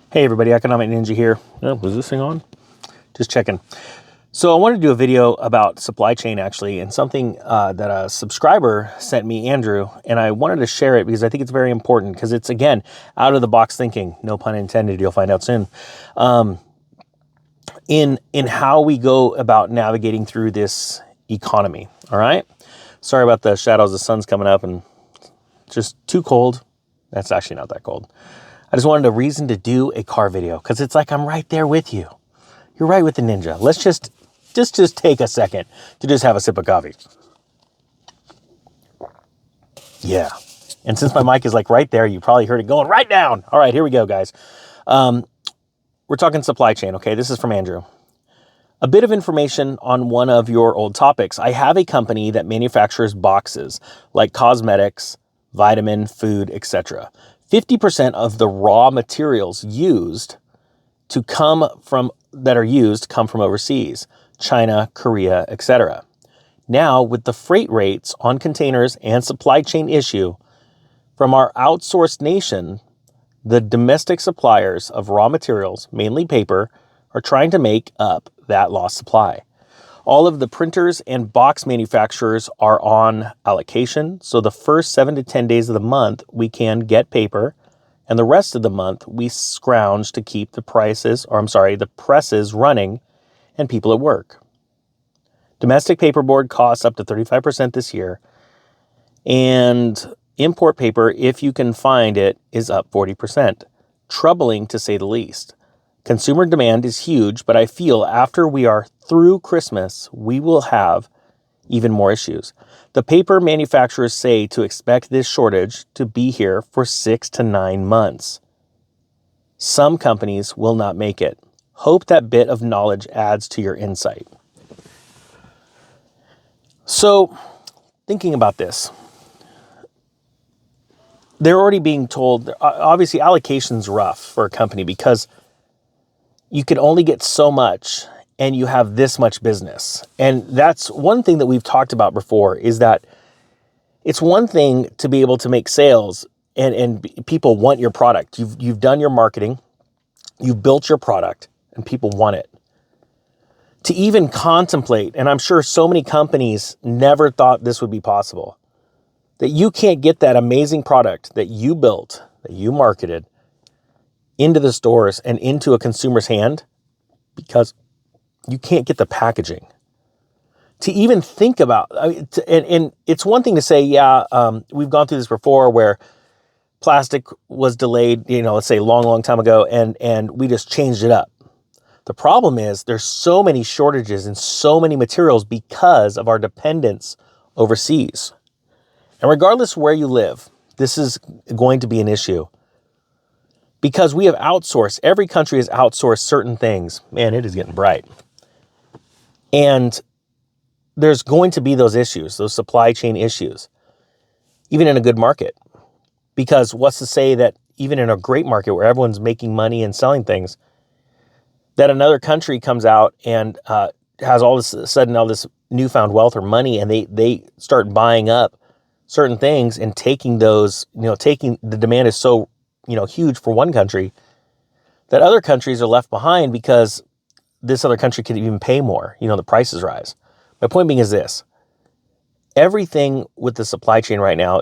Hey everybody, Economic Ninja here. Oh, was this thing on? Just checking. So I wanted to do a video about supply chain actually, and something that a subscriber sent me, Andrew, and I wanted to share it because I think it's very important because it's, again, out of the box thinking, no pun intended, you'll find out soon, in how we go about navigating through this economy, all right? Sorry about the shadows, the sun's coming up and just too cold. That's actually not that cold. I just wanted a reason to do a car video because it's like I'm right there with you. You're right with the ninja. Let's just take a second to just have a sip of coffee. Yeah. And since my mic is like right there, you probably heard it going right down. All right, here we go, guys. We're talking supply chain, okay? This is from Andrew. A bit of information on one of your old topics. I have a company that manufactures boxes like cosmetics, vitamin, food, etc. 50% of the raw materials come from overseas, China, Korea, etc. Now, with the freight rates on containers and supply chain issue from our outsourced nation, the domestic suppliers of raw materials, mainly paper, are trying to make up that lost supply. All of the printers and box manufacturers are on allocation, so the first 7 to 10 days of the month we can get paper, and the rest of the month we scrounge to keep the presses running and people at work. Domestic paperboard costs up to 35% this year, and import paper, if you can find it, is up 40%. Troubling to say the least. Consumer demand is huge, but I feel after we are through Christmas, we will have even more issues. The paper manufacturers say to expect this shortage to be here for 6 to 9 months. Some companies will not make it. Hope that bit of knowledge adds to your insight. So, thinking about this, they're already being told, obviously allocation's rough for a company because you can only get so much and you have this much business. And that's one thing that we've talked about before, is that it's one thing to be able to make sales and people want your product. You've done your marketing, you've built your product, and people want it. To even contemplate, and I'm sure so many companies never thought this would be possible, that you can't get that amazing product that you built, that you marketed, into the stores and into a consumer's hand because you can't get the packaging. To even think about, and it's one thing to say, we've gone through this before where plastic was delayed, let's say a long, long time ago, and we just changed it up. The problem is there's so many shortages and so many materials because of our dependence overseas. And regardless where you live, this is going to be an issue. Because we have outsourced, every country has outsourced certain things. Man, it is getting bright. And there's going to be those issues, those supply chain issues, even in a good market. Because what's to say that even in a great market where everyone's making money and selling things, that another country comes out and has all this sudden all this newfound wealth or money, and they start buying up certain things and taking those, taking the demand is so huge for one country that other countries are left behind because this other country could even pay more. The prices rise. My point being is this: everything with the supply chain right now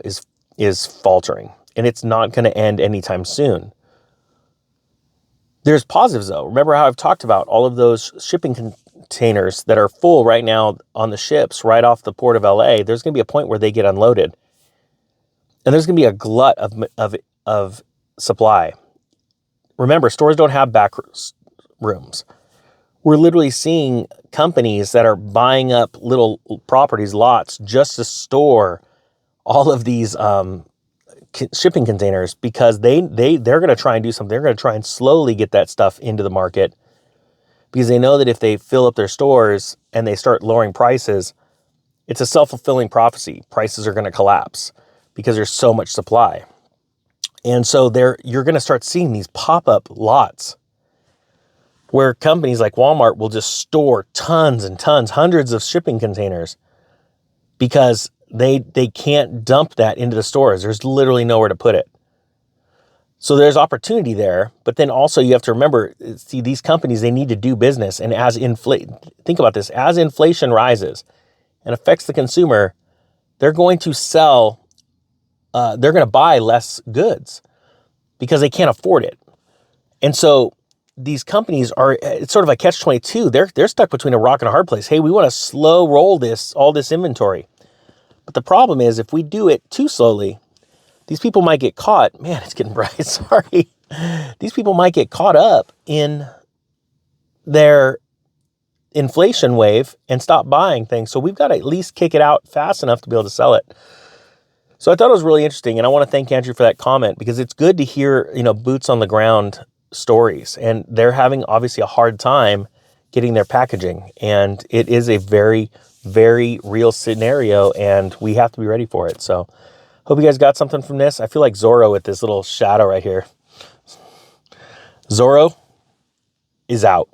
is faltering, and it's not going to end anytime soon. There's positives though. Remember how I've talked about all of those shipping containers that are full right now on the ships right off the port of LA. There's going to be a point where they get unloaded, and there's going to be a glut of supply. Remember, stores don't have back rooms. We're literally seeing companies that are buying up little properties, lots, just to store all of these shipping containers because they're going to try and do something. They're going to try and slowly get that stuff into the market because they know that if they fill up their stores and they start lowering prices, it's a self-fulfilling prophecy. Prices are going to collapse because there's so much supply. And so you're going to start seeing these pop-up lots where companies like Walmart will just store tons and tons, hundreds of shipping containers because they can't dump that into the stores. There's literally nowhere to put it. So there's opportunity there, but then also you have to remember, see, these companies, they need to do business. And think about this, as inflation rises and affects the consumer, they're going to they're going to buy less goods because they can't afford it. And so these companies it's sort of a catch-22. They're stuck between a rock and a hard place. Hey, we want to slow roll all this inventory. But the problem is, if we do it too slowly, these people might get caught. Man, it's getting bright. Sorry. These people might get caught up in their inflation wave and stop buying things. So we've got to at least kick it out fast enough to be able to sell it. So I thought it was really interesting. And I want to thank Andrew for that comment, because it's good to hear, boots on the ground stories. And they're having obviously a hard time getting their packaging. And it is a very, very real scenario, and we have to be ready for it. So hope you guys got something from this. I feel like Zorro with this little shadow right here. Zorro is out.